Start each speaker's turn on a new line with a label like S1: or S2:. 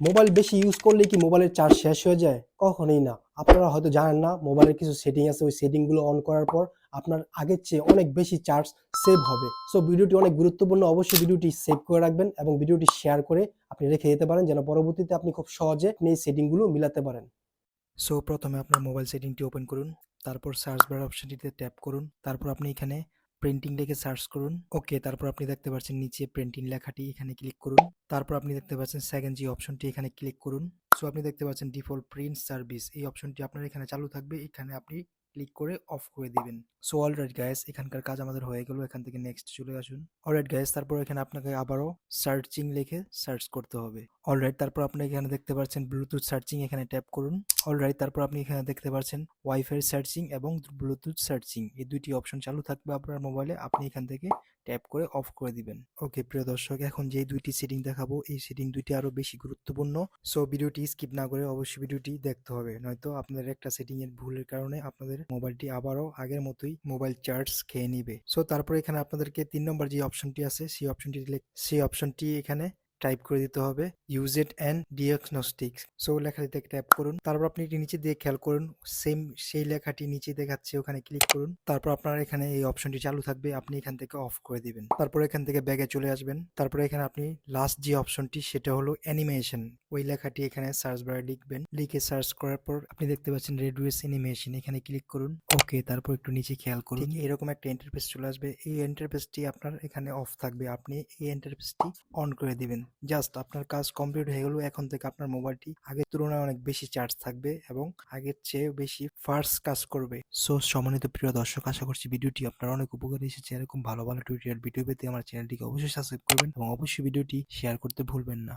S1: Mobile বেশি use করলে কি মোবাইলের চার্জ শেষ হয়ে যায়? কখনোই না। আপনারা হয়তো জানেন না মোবাইলের কিছু সেটিং আছে, ওই সেটিংগুলো অন করার পর আপনার আগের চেয়ে অনেক বেশি চার্জ সেভ হবে। সো ভিডিওটি অনেক গুরুত্বপূর্ণ। অবশ্যই ভিডিওটি সেভ করে রাখবেন এবং ভিডিওটি শেয়ার করে আপনি রেখে দিতে পারেন যেন পরবর্তীতে আপনি খুব সহজে আপনি এই সেটিংগুলো মিলাতে পারেন। সো প্রথমে আপনার মোবাইল সেটিংটি ওপেন করুন। তারপর সার্চ বার অপশনটিতে ট্যাপ করুন। তারপর আপনি এখানে প্রিন্টিং লিখে সার্চ করুন। ওকে, তারপর আপনি দেখতে পাচ্ছেন নিচে প্রিন্টিং লেখাটি, এখানে ক্লিক করুন। তারপর আপনি দেখতে পাচ্ছেন সেকেন্ড যে অপশনটি, এখানে ক্লিক করুন। সো আপনি দেখতে পাচ্ছেন ডিফল্ট প্রিন্ট সার্ভিস, এই অপশনটি আপনার এখানে চালু থাকবে। এখানে আপনি ক্লিক করে অফ করে দিবেন। সো অলরাইট গাইস, এখানকার কাজ আমাদের হয়ে গেল। এখান থেকে নেক্সট চলে আসুন। অলরাইট গাইস, তারপর এখানে আপনাকে আবারও সার্চিং লিখে সার্চ করতে হবে। অলরাইট, তারপর আপনি এখানে দেখতে পাচ্ছেন ব্লুটুথ সার্চিং, এখানে ট্যাপ করুন। অলরাইট, তারপর আপনি এখানে দেখতে পাচ্ছেন ওয়াইফাই সার্চিং এবং ব্লুটুথ সার্চিং, এই দুইটি অপশন চালু থাকবে আপনার মোবাইলে। আপনি এখান থেকে ট্যাপ করে অফ করে দিবেন। ওকে প্রিয় দর্শক, এখন যে দুইটি সেটিং দেখাবো এই সেটিং দুইটি আরো বেশি গুরুত্বপূর্ণ। সো ভিডিওটি স্কিপ না করে অবশ্যই ভিডিওটি দেখতে হবে, নয়তো আপনাদের একটা সেটিং এর ভুলের কারণে আপনাদের মোবাইলটি আবারও আগের মতোই মোবাইল চার্জ খেয়ে নিবে। সো তারপর এখানে আপনাদেরকে 3 নম্বর যে অপশনটি আছে সেই অপশনটি এখানে টাইপ করে দিতে হবে, ইউজেড অ্যান্ড ডিয়াগনস্টিক্স। সো লেখাটিতে ট্যাপ করুন। তারপর আপনি এটি নিচে দিয়ে খেয়াল করুন, সেম সেই লেখাটি নিচে দেখাচ্ছে, ওখানে ক্লিক করুন। তারপর আপনার এখানে এই অপশনটি চালু থাকবে, আপনি এখান থেকে অফ করে দিবেন। তারপর এখান থেকে ব্যাগে চলে আসবেন। তারপর এখানে আপনি লাস্ট যে অপশনটি সেটা হলো অ্যানিমেশন, ওই লেখাটি এখানে সার্চ বারে লিখবেন। লিখে সার্চ করার পর আপনি দেখতে পাচ্ছেন রেডিউস অ্যানিমেশন, এখানে ক্লিক করুন। ওকে, তারপর একটু নিচে খেয়াল করুন, ঠিক এরকম একটা ইন্টারফেস চলে আসবে। এই ইন্টারফেসটি আপনার এখানে অফ থাকবে, আপনি এই ইন্টারফেসটি অন করে দিবেন। জাস্ট আপনার কাজ কমপ্লিট হয়ে গেল। এখন থেকে আপনার মোবাইলটি আগের তুলনায় অনেক বেশি চার্জ থাকবে এবং আগের চেয়ে বেশি ফাস্ট কাজ করবে। সো সম্মানিত প্রিয় দর্শক, আশা করছি ভিডিওটি আপনার অনেক উপকারী এসেছে। এরকম ভালো ভালো টিউটোরিয়াল ভিডিও পেতে আমার চ্যানেলটিকে অবশ্যই সাবস্ক্রাইব করবেন এবং অবশ্যই ভিডিওটি শেয়ার করতে ভুলবেন না।